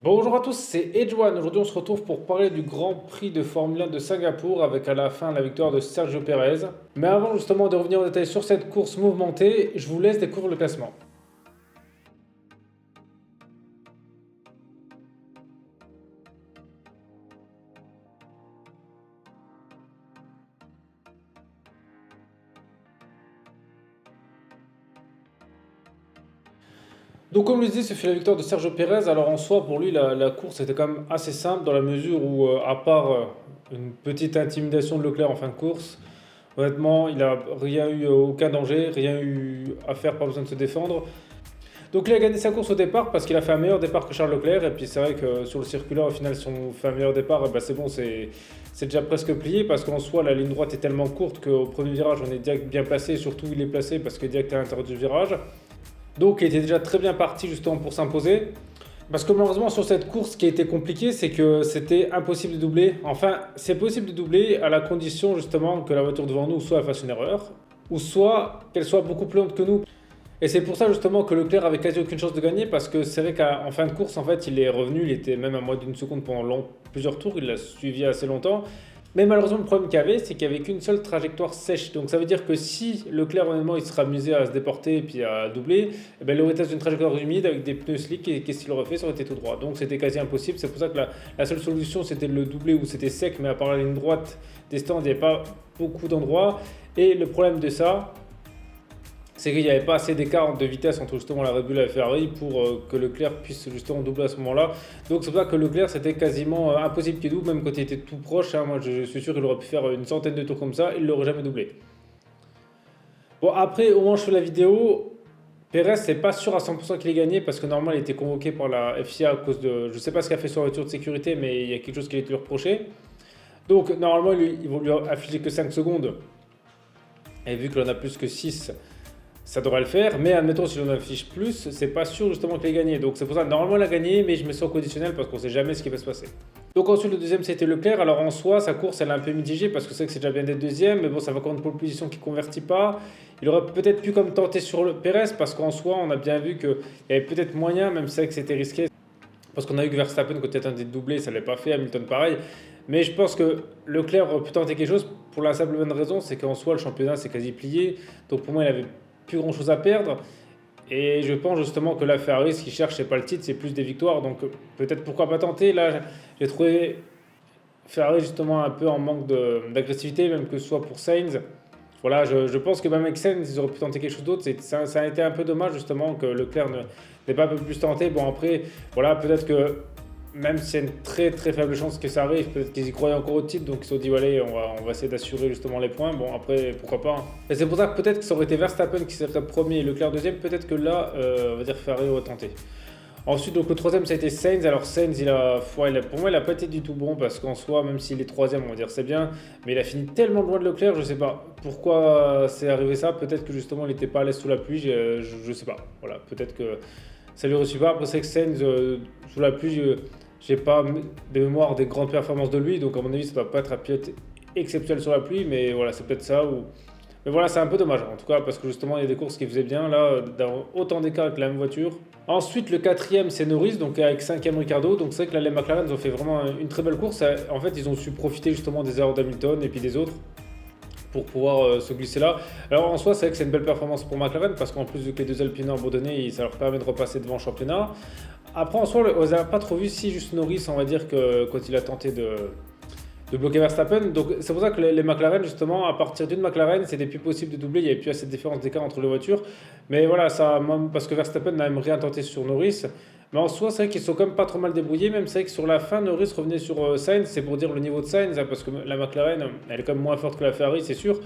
Bonjour à tous, c'est Edouane. Aujourd'hui, on se retrouve pour parler du Grand Prix de Formule 1 de Singapour avec à la fin la victoire de Sergio Pérez. Mais avant justement de revenir en détail sur cette course mouvementée, je vous laisse découvrir le classement. Donc comme je le disais, ce fut la victoire de Sergio Pérez. Alors en soi, pour lui, la course était quand même assez simple dans la mesure où, à part une petite intimidation de Leclerc en fin de course, honnêtement, il n'a rien eu, aucun danger, rien eu à faire, pas besoin de se défendre. Donc il a gagné sa course au départ parce qu'il a fait un meilleur départ que Charles Leclerc. Et puis c'est vrai que sur le circulaire, au final, si on fait un meilleur départ, eh ben, c'est bon, c'est déjà presque plié parce qu'en soi, la ligne droite est tellement courte qu'au premier virage, on est direct bien placé. Surtout, il est placé parce que direct à l'intérieur du virage. Donc il était déjà très bien parti justement pour s'imposer. Parce que malheureusement, sur cette course, ce qui a été compliqué, c'est que c'était impossible de doubler. Enfin, c'est possible de doubler à la condition justement que la voiture devant nous soit fasse une erreur, ou soit qu'elle soit beaucoup plus lente que nous. Et c'est pour ça justement que Leclerc avait quasi aucune chance de gagner parce que c'est vrai qu'en fin de course, en fait, il est revenu, il était même à moins d'une seconde pendant plusieurs tours, il l'a suivi assez longtemps. Mais malheureusement, le problème qu'il y avait, c'est qu'il n'y avait qu'une seule trajectoire sèche. Donc ça veut dire que si Leclerc, honnêtement, il serait amusé à se déporter et puis à doubler, eh ben, il aurait été dans une trajectoire humide avec des pneus slick et qu'est-ce qu'il aurait fait? Ça aurait été tout droit. Donc c'était quasi impossible. C'est pour ça que la seule solution, c'était de le doubler où c'était sec, mais à part la ligne droite des stands, il n'y avait pas beaucoup d'endroits. Et le problème de ça, c'est qu'il n'y avait pas assez d'écart de vitesse entre justement la Red Bull et la Ferrari pour que Leclerc puisse justement doubler à ce moment-là. Donc c'est pour ça que Leclerc c'était quasiment impossible qu'il double, même quand il était tout proche, hein. Moi je suis sûr qu'il aurait pu faire une centaine de tours comme ça, il ne l'aurait jamais doublé. Bon après au moment où je fais la vidéo, Perez c'est pas sûr à 100% qu'il ait gagné parce que normalement il était convoqué par la FIA à cause de, je sais pas ce qu'a fait sur la voiture de sécurité, mais il y a quelque chose qui a été lui reproché. Donc normalement ils vont lui afficher que 5 secondes, et vu que l'on a plus que 6, ça devrait le faire, mais admettons si on affiche plus, c'est pas sûr justement qu'il ait gagné. Donc c'est pour ça, normalement il a gagné, mais je mets ça au conditionnel parce qu'on sait jamais ce qui va se passer. Donc ensuite le deuxième c'était Leclerc. Alors en soi, sa course elle est un peu mitigée parce que c'est vrai que c'est déjà bien d'être deuxième, mais bon, ça va encore une pole position qui convertit pas. Il aurait peut-être pu comme tenter sur le Perez parce qu'en soi on a bien vu qu'il y avait peut-être moyen, même si c'est vrai que c'était risqué. Parce qu'on a vu que Verstappen, quand il a tenté de doubler, ça ne l'a pas fait, Hamilton pareil. Mais je pense que Leclerc aurait pu tenter quelque chose pour la simple bonne raison, c'est qu'en soi le championnat c'est quasi plié. Donc pour moi il avait plus grand chose à perdre. Et je pense justement que la Ferrari, ce qu'il cherche, c'est pas le titre, c'est plus des victoires. Donc peut-être pourquoi pas tenter. Là, j'ai trouvé Ferrari justement un peu en manque d'agressivité, même que ce soit pour Sainz. Voilà, je pense que même avec Sainz, ils auraient pu tenter quelque chose d'autre. Ça a été un peu dommage justement que Leclerc n'ait pas un peu plus tenté. Bon après, voilà, peut-être que même si c'est une très très faible chance que ça arrive, peut-être qu'ils y croyaient encore au titre, donc ils se sont dit, ouais, allez, on va essayer d'assurer justement les points. Bon, après, pourquoi pas, hein. Et c'est pour ça que peut-être que ça aurait été Verstappen qui serait premier et Leclerc deuxième, peut-être que là, on va dire Ferrari aurait tenté. Ensuite, donc le troisième, ça a été Sainz. Alors Sainz, pour moi, il a pas été du tout bon parce qu'en soi, même s'il est troisième, on va dire c'est bien, mais il a fini tellement loin de Leclerc, je sais pas pourquoi c'est arrivé ça. Peut-être que justement, il n'était pas à l'aise sous la pluie, je sais pas. Voilà, peut-être que ça lui réussit pas. Après, c'est que Sainz, sous la pluie, j'ai pas de mémoire des grandes performances de lui, donc à mon avis, ça doit pas être un pilote exceptionnel sur la pluie, mais voilà, c'est peut-être ça. Mais voilà, c'est un peu dommage en tout cas, parce que justement, il y a des courses qui faisaient bien, là, d'avoir autant d'écart avec la même voiture. Ensuite, le quatrième, c'est Norris, donc avec cinquième Ricardo. Donc c'est vrai que là, les McLaren ils ont fait vraiment une très belle course. En fait, ils ont su profiter justement des erreurs d'Hamilton et puis des autres pour pouvoir se glisser là. Alors en soi, c'est vrai que c'est une belle performance pour McLaren parce qu'en plus vu que les deux Alpines ont abandonné, ça leur permet de repasser devant le championnat. Après, en soi, on n'a pas trop vu si juste Norris, on va dire que quand il a tenté de bloquer Verstappen. Donc c'est pour ça que les McLaren, justement, à partir d'une McLaren, c'était plus possible de doubler. Il n'y avait plus assez de différence d'écart entre les voitures. Mais voilà, ça, parce que Verstappen n'a même rien tenté sur Norris. Mais en soi, c'est vrai qu'ils sont quand même pas trop mal débrouillés. Même c'est vrai que sur la fin, Norris revenait sur Sainz. C'est pour dire le niveau de Sainz, hein, parce que la McLaren, elle est quand même moins forte que la Ferrari, c'est sûr.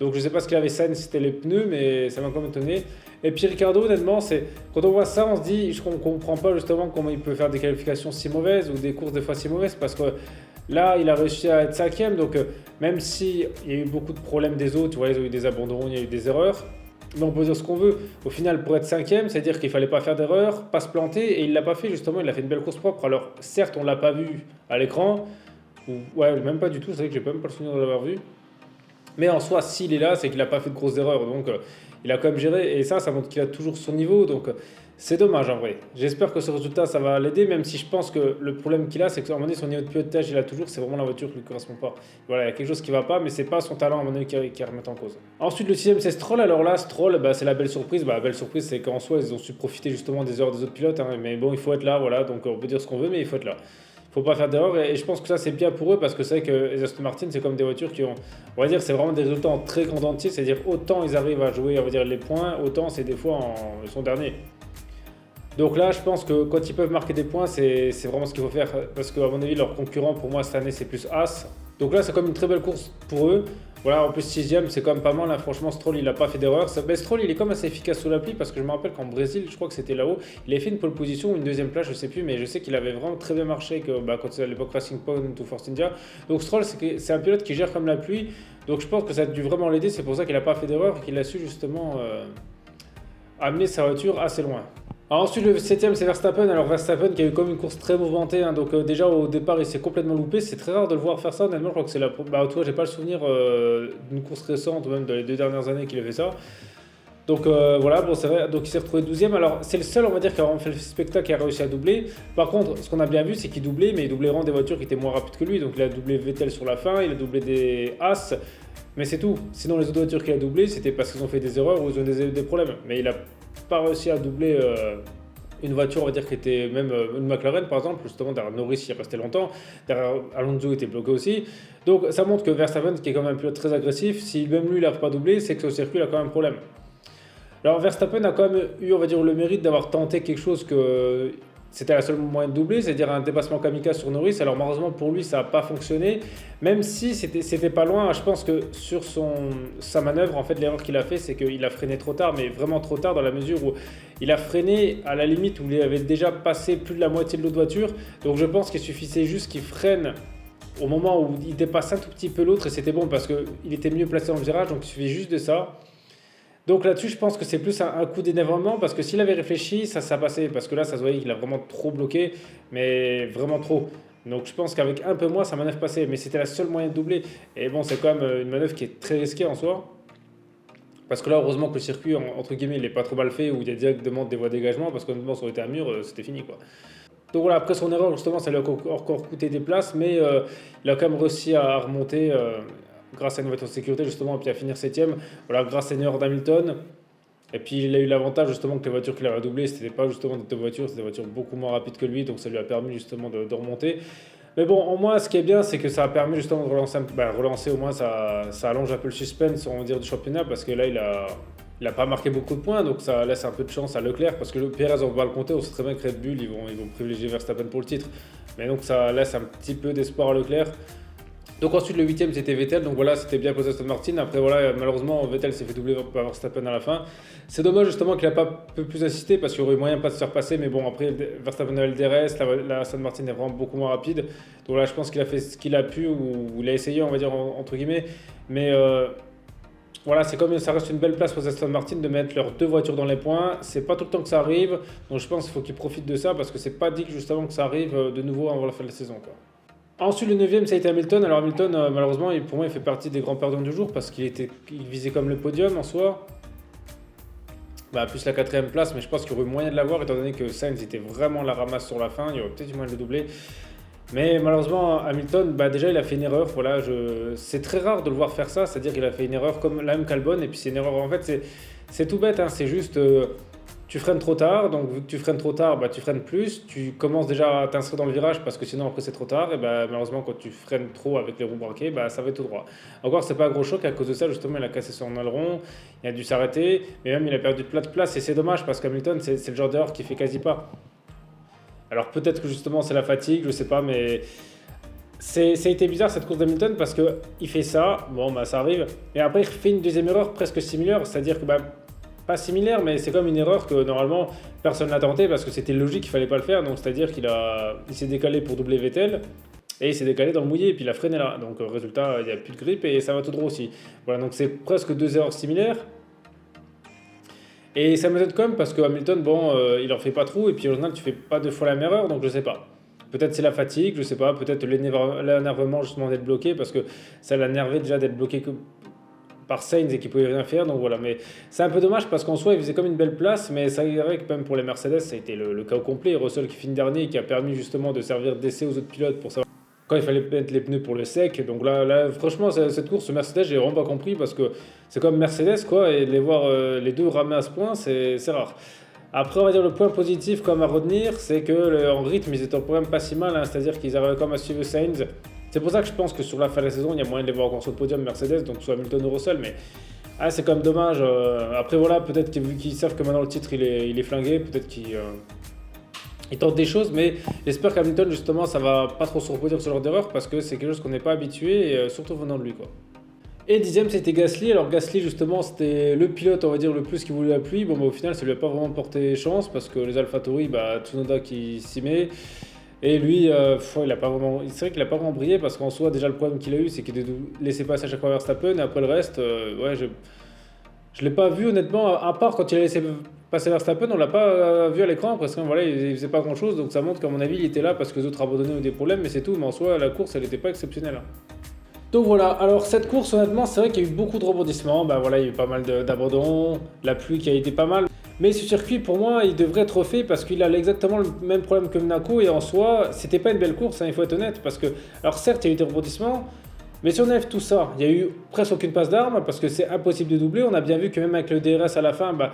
Donc je sais pas ce qu'il avait Sainz, c'était les pneus, mais ça m'a quand même étonné. Et puis Ricardo, honnêtement, quand on voit ça, on se dit, je ne comprends pas justement comment il peut faire des qualifications si mauvaises ou des courses des fois si mauvaises, parce que là, il a réussi à être cinquième, donc même s'il y a eu beaucoup de problèmes des autres, tu vois, ils ont eu des abandons, il y a eu des erreurs, mais on peut dire ce qu'on veut. Au final, pour être cinquième, c'est-à-dire qu'il fallait pas faire d'erreur, pas se planter, et il l'a pas fait justement, il a fait une belle course propre. Alors certes, on l'a pas vu à l'écran, ou ouais, même pas du tout, c'est vrai que j'ai même pas le souvenir de l'avoir vu. Mais en soi, s'il est là, c'est qu'il n'a pas fait de grosses erreurs. Donc, il a quand même géré. Et ça montre qu'il a toujours son niveau. Donc, C'est dommage en vrai. J'espère que ce résultat ça va l'aider, même si je pense que le problème qu'il a, c'est qu'à un moment donné, son niveau de pilotage, il a toujours, c'est vraiment la voiture qui lui correspond pas. Voilà, il y a quelque chose qui va pas, mais c'est pas son talent à un moment donné qui remet en cause. Ensuite, le sixième, c'est Stroll. Alors là, Stroll, bah, c'est la belle surprise. Bah, la belle surprise, c'est qu'en soi, ils ont su profiter justement des heures des autres pilotes, hein. Mais bon, il faut être là, voilà. Donc on peut dire ce qu'on veut, mais il faut être là. Il faut pas faire d'erreur. Et je pense que ça, c'est bien pour eux parce que c'est vrai que les Aston Martin, c'est comme des voitures qui ont, on va dire, c'est vraiment des résultats en très grand entier. C'est-à-dire autant ils arrivent à jouer, on va dire, les points, autant c'est des fois ils sont derniers. Donc là, je pense que quand ils peuvent marquer des points, c'est vraiment ce qu'il faut faire. Parce qu'à mon avis, leur concurrent pour moi cette année, c'est plus As. Donc là, c'est comme une très belle course pour eux. Voilà, en plus, sixième, c'est quand même pas mal, hein. Franchement, Stroll, il n'a pas fait d'erreur. Ben, Stroll, il est comme assez efficace sous la pluie parce que je me rappelle qu'en Brésil, je crois que c'était là-haut, il avait fait une pole position ou une deuxième place, je sais plus, mais je sais qu'il avait vraiment très bien marché quand c'était à l'époque Racing Point ou Force India. Donc Stroll, c'est un pilote qui gère comme la pluie. Donc je pense que ça a dû vraiment l'aider. C'est pour ça qu'il n'a pas fait d'erreur et qu'il a su justement amener sa voiture assez loin. Alors ensuite, le septième, c'est Verstappen. Alors Verstappen qui a eu comme une course très mouvementée, hein. Donc déjà au départ, il s'est complètement loupé. C'est très rare de le voir faire ça. Honnêtement, je crois que c'est la. Bah, toi, j'ai pas le souvenir d'une course récente, ou même dans les 2 dernières années qu'il a fait ça. Donc voilà, bon, c'est vrai. Donc il s'est retrouvé 12e. Alors c'est le seul, on va dire, qui a vraiment fait le spectacle et a réussi à doubler. Par contre, ce qu'on a bien vu, c'est qu'il doublait, mais il doublait vraiment des voitures qui étaient moins rapides que lui. Donc il a doublé Vettel sur la fin, il a doublé des As. Mais c'est tout. Sinon, les autres voitures qu'il a doublées, c'était parce qu'ils ont fait des erreurs ou ils ont des problèmes. Mais il a pas réussi à doubler une voiture, on va dire, qui était même une McLaren par exemple, justement derrière Norris il est resté longtemps, derrière Alonso était bloqué aussi. Donc ça montre que Verstappen, qui est quand même un pilote très agressif, si même lui il n'arrive pas à doubler, c'est que ce circuit il a quand même un problème. Alors Verstappen a quand même eu, on va dire, le mérite d'avoir tenté quelque chose que c'était la seule moyen de doubler, c'est-à-dire un dépassement kamikaze sur Norris. Alors malheureusement pour lui ça n'a pas fonctionné, même si c'était pas loin. Je pense que sur sa manœuvre, en fait l'erreur qu'il a fait, c'est qu'il a freiné trop tard, mais vraiment trop tard dans la mesure où il a freiné à la limite où il avait déjà passé plus de la moitié de l'autre voiture. Donc je pense qu'il suffisait juste qu'il freine au moment où il dépasse un tout petit peu l'autre et c'était bon parce qu'il était mieux placé dans le virage, donc il suffit juste de ça. Donc là-dessus, je pense que c'est plus un coup d'énervement parce que s'il avait réfléchi, ça passait. Parce que là, ça se voyait qu'il a vraiment trop bloqué, mais vraiment trop. Donc je pense qu'avec un peu moins, sa manœuvre passait. Mais c'était la seule moyen de doubler. Et bon, c'est quand même une manœuvre qui est très risquée en soi. Parce que là, heureusement que le circuit, entre guillemets, il n'est pas trop mal fait, où il y a directement des voies de dégagement, parce qu'honnêtement, ça aurait été un mur, c'était fini, quoi. Donc voilà, après son erreur, justement, ça lui a encore coûté des places, mais il a quand même réussi à remonter grâce à une voiture de sécurité, justement, et puis à finir septième. Voilà, grâce à une erreur d'Hamilton. Et puis il a eu l'avantage, justement, que les voitures qu'il avait doublées, c'était pas justement des top voitures, c'était des voitures beaucoup moins rapides que lui, donc ça lui a permis justement de remonter. Mais bon, au moins, ce qui est bien, c'est que ça a permis justement de relancer au moins, ça allonge un peu le suspense, on va dire, du championnat, parce que là, il a pas marqué beaucoup de points, donc ça laisse un peu de chance à Leclerc, parce que le Perez, on va le compter, on sait très bien que Red Bull, ils vont privilégier Verstappen pour le titre. Mais donc ça laisse un petit peu d'espoir à Leclerc. Donc ensuite le huitième c'était Vettel, donc voilà c'était bien pour Aston Martin. Après voilà malheureusement Vettel s'est fait doubler par Verstappen à la fin. C'est dommage justement qu'il n'a pas peu plus assisté parce qu'il y aurait eu moyen pas de se faire passer, mais bon après Verstappen avait le DRS, la Aston Martin est vraiment beaucoup moins rapide. Donc là je pense qu'il a fait ce qu'il a pu ou il a essayé on va dire entre guillemets. Mais voilà c'est comme ça reste une belle place pour Aston Martin de mettre leurs deux voitures dans les points. C'est pas tout le temps que ça arrive, donc je pense qu'il faut qu'ils profitent de ça parce que c'est pas dit que justement que ça arrive de nouveau avant la fin de la saison quoi. Ensuite, le neuvième, ça a été Hamilton. Alors Hamilton, malheureusement, pour moi, il fait partie des grands perdants du jour parce il visait comme le podium en soi. Bah, plus la quatrième place, mais je pense qu'il y aurait moyen de l'avoir étant donné que Sainz était vraiment la ramasse sur la fin. Il y aurait peut-être eu moyen de le doubler. Mais malheureusement, Hamilton, bah, déjà, il a fait une erreur. Voilà, c'est très rare de le voir faire ça. C'est-à-dire qu'il a fait une erreur comme la même qu'Albon. Et puis c'est une erreur, en fait, c'est tout bête. Hein, c'est juste. Tu freines trop tard, donc vu que tu freines trop tard, bah, tu freines plus, tu commences déjà à t'inscrire dans le virage parce que sinon après c'est trop tard, et bah, malheureusement quand tu freines trop avec les roues braquées, bah, ça va tout droit. Encore c'est pas un gros choc, à cause de ça justement il a cassé son aileron, il a dû s'arrêter, mais même il a perdu de place et c'est dommage parce qu'Hamilton c'est le genre d'erreur qui fait quasi pas. Alors peut-être que justement c'est la fatigue, je sais pas, mais ça a été bizarre cette course d'Hamilton parce qu'il fait ça, bon bah ça arrive, et après il fait une deuxième erreur presque similaire, c'est-à-dire que bah, pas similaire, mais c'est comme une erreur que normalement personne n'a tenté parce que c'était logique qu'il fallait pas le faire. Donc c'est-à-dire il s'est décalé pour doubler Vettel et il s'est décalé dans le mouillé et puis il a freiné là. Donc résultat, il n'y a plus de grip et ça va tout droit aussi. Voilà, donc c'est presque deux erreurs similaires. Et ça m'étonne quand même parce que Hamilton, bon, il en fait pas trop et puis au final tu fais pas deux fois la même erreur, donc je sais pas. Peut-être c'est la fatigue, je sais pas, peut-être l'énervement justement d'être bloqué parce que ça l'a énervé déjà d'être bloqué par Sainz et qui pouvait rien faire. Donc voilà, mais c'est un peu dommage parce qu'en soi, il faisait comme une belle place, mais c'est vrai que même pour les Mercedes, ça a été le chaos complet. Russell qui finit dernier et qui a permis justement de servir d'essai aux autres pilotes pour savoir quand il fallait mettre les pneus pour le sec. Donc là franchement, cette course Mercedes, j'ai vraiment pas compris parce que c'est comme Mercedes, quoi, et de les voir les deux ramer à ce point, c'est rare. Après, on va dire le point positif comme à retenir, c'est que en rythme, ils étaient quand même pas si mal, hein, c'est-à-dire qu'ils arrivaient quand même à suivre Sainz. C'est pour ça que je pense que sur la fin de la saison, il y a moyen de les voir encore sur le podium Mercedes, donc soit Hamilton ou Russell, mais c'est quand même dommage. Après, voilà, peut-être vu qu'ils savent que maintenant le titre il est flingué, peut-être qu'ils ils tentent des choses, mais j'espère qu'Hamilton, justement, ça va pas trop se reproduire ce genre d'erreur parce que c'est quelque chose qu'on n'est pas habitué, et, surtout venant de lui, quoi. Et dixième, c'était Gasly. Alors Gasly, justement, c'était le pilote, on va dire, le plus qui voulait la pluie. Bon, bah, au final, ça lui a pas vraiment porté chance parce que les AlphaTauri, bah, Tsunoda qui s'y met. Et lui, il a pas vraiment, c'est vrai qu'il a pas vraiment brillé parce qu'en soi, déjà, le problème qu'il a eu, c'est qu'il a laissé passer à chaque fois Verstappen. Et après le reste, ouais, je l'ai pas vu, honnêtement, à part quand il a laissé passer Verstappen, on l'a pas vu à l'écran parce que voilà, il faisait pas grand chose. Donc ça montre qu'à mon avis, il était là parce que les autres abandonnaient ou des problèmes, mais c'est tout. Mais en soi, la course, elle n'était pas exceptionnelle, hein. Donc voilà, alors cette course honnêtement c'est vrai qu'il y a eu beaucoup de rebondissements, bah voilà il y a eu pas mal d'abandons, la pluie qui a été pas mal. Mais ce circuit pour moi il devrait être refait parce qu'il a exactement le même problème que Monaco et en soi c'était pas une belle course, hein, il faut être honnête. Parce que, alors certes il y a eu des rebondissements, mais si on enlève tout ça, il y a eu presque aucune passe d'armes parce que c'est impossible de doubler. On a bien vu que même avec le DRS à la fin, bah,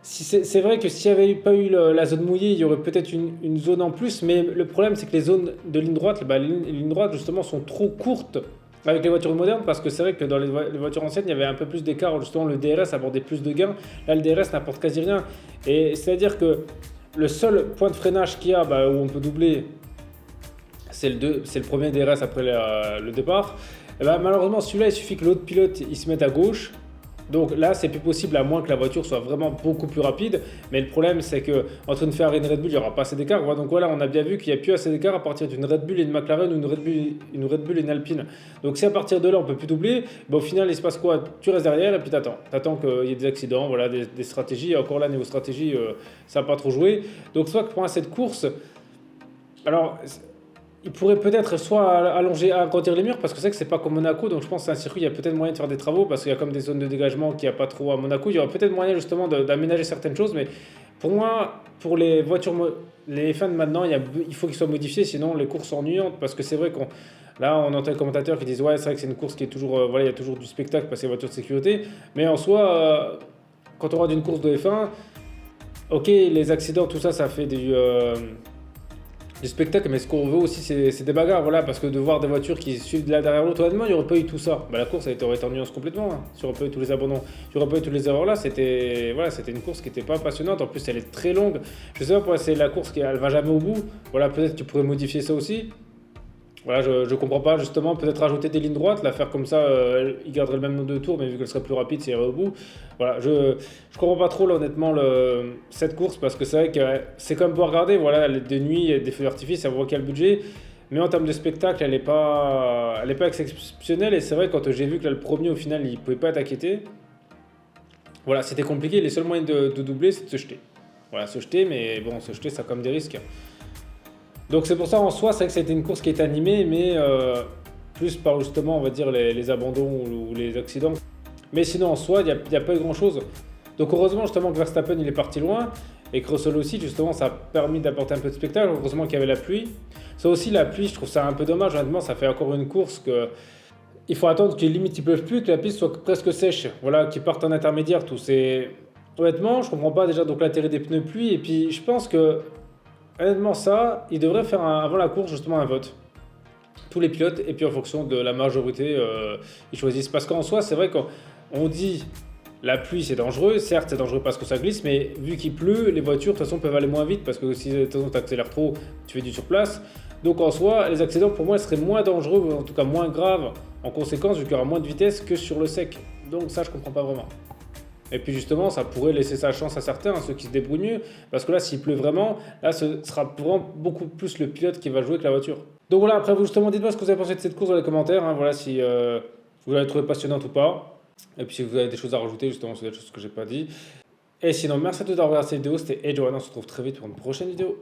si c'est vrai que s'il n'y avait pas eu la zone mouillée, il y aurait peut-être une zone en plus, mais le problème c'est que les zones de ligne droite, bah, les lignes droites justement sont trop courtes avec les voitures modernes, parce que c'est vrai que dans les voitures anciennes, il y avait un peu plus d'écart, justement le DRS apportait plus de gains, là le DRS n'apporte quasi rien, et c'est-à-dire que le seul point de freinage qu'il y a bah, où on peut doubler, c'est le premier DRS après le départ, et bah, malheureusement celui-là il suffit que l'autre pilote il se mette à gauche. Donc là, c'est plus possible à moins que la voiture soit vraiment beaucoup plus rapide. Mais le problème, c'est que entre une Ferrari et une Red Bull, il n'y aura pas assez d'écart. Ouais, donc voilà, on a bien vu qu'il n'y a plus assez d'écart à partir d'une Red Bull et une McLaren ou une Red Bull et une Alpine. Donc si à partir de là, on ne peut plus doubler, bah, au final, il se passe quoi? Tu restes derrière et puis t'attends. T'attends qu'il y ait des accidents, voilà, des stratégies. Et encore là, niveau stratégie, ça n'a pas trop joué. Donc soit que pendant cette course, alors il pourrait peut-être soit allonger, agrandir les murs parce que c'est vrai que c'est pas comme Monaco, donc je pense que c'est un circuit, il y a peut-être moyen de faire des travaux parce qu'il y a comme des zones de dégagement qu'il n'y a pas trop à Monaco. Il y aura peut-être moyen justement d'aménager certaines choses, mais pour moi, pour les voitures, les fans maintenant, il faut qu'ils soient modifiés, sinon les courses sont ennuyantes parce que c'est vrai qu'on là on entend les commentateurs qui disent ouais c'est vrai que c'est une course qui est toujours voilà il y a toujours du spectacle parce que c'est une voiture de sécurité, mais en soi quand on regarde une course de F1, ok les accidents tout ça ça fait du spectacle, mais ce qu'on veut aussi, c'est des bagarres, voilà, parce que de voir des voitures qui suivent de là derrière l'autre, honnêtement, il n'y aurait pas eu tout ça. Bah, la course, aurait été en nuance complètement, hein. Si on aurait pas eu tous les abandons, si on aurait pas eu toutes les erreurs là, c'était une course qui n'était pas passionnante. En plus, elle est très longue. Je sais pas pourquoi c'est la course qui elle va jamais au bout. Voilà, peut-être que tu pourrais modifier ça aussi. Voilà, je comprends pas justement, peut-être rajouter des lignes droites, la faire comme ça, il garderait le même nombre de tours, mais vu qu'elle serait plus rapide, ça irait au bout. Voilà, je comprends pas trop là, honnêtement cette course parce que c'est vrai que c'est comme pour regarder, voilà, de nuit, des feux d'artifice, ça voit quel budget, mais en termes de spectacle, elle est pas exceptionnelle et c'est vrai quand j'ai vu que là, le premier au final, il pouvait pas être inquiété. Voilà, c'était compliqué, les seuls moyens de doubler, c'est de se jeter. Voilà, se jeter, mais bon, se jeter, ça a comme des risques. Donc c'est pour ça en soi, c'est vrai que c'était une course qui est animée, mais plus par justement, on va dire, les abandons ou les accidents. Mais sinon en soi, il n'y a pas eu grand-chose. Donc heureusement justement que Verstappen il est parti loin et que Russell aussi, justement, ça a permis d'apporter un peu de spectacle. Heureusement qu'il y avait la pluie. Ça aussi, la pluie, je trouve ça un peu dommage. Honnêtement, ça fait encore une course que il faut attendre qu'il limite il pleuve plus, que la piste soit presque sèche. Voilà, qu'ils partent en intermédiaire. Tout c'est honnêtement, je comprends pas déjà donc l'intérêt des pneus pluie. Et puis je pense que honnêtement, ça, il devrait faire avant la course justement un vote. Tous les pilotes, et puis en fonction de la majorité, ils choisissent. Parce qu'en soi, c'est vrai qu'on dit la pluie c'est dangereux, certes c'est dangereux parce que ça glisse, mais vu qu'il pleut, les voitures de toute façon peuvent aller moins vite parce que si de toute façon tu accélères trop, tu fais du surplace. Donc en soi, les accidents pour moi ils seraient moins dangereux, ou en tout cas moins graves en conséquence, vu qu'il y aura moins de vitesse que sur le sec. Donc ça, je comprends pas vraiment. Et puis justement, ça pourrait laisser sa chance à certains, ceux qui se débrouillent mieux, parce que là, s'il pleut vraiment, là, ce sera vraiment beaucoup plus le pilote qui va jouer que la voiture. Donc voilà, après vous justement, dites-moi ce que vous avez pensé de cette course dans les commentaires, hein, voilà, si vous l'avez trouvé passionnante ou pas, et puis si vous avez des choses à rajouter, justement, sur des choses que j'ai pas dit. Et sinon, merci à tous d'avoir regardé cette vidéo, c'était Edjohan, on se retrouve très vite pour une prochaine vidéo.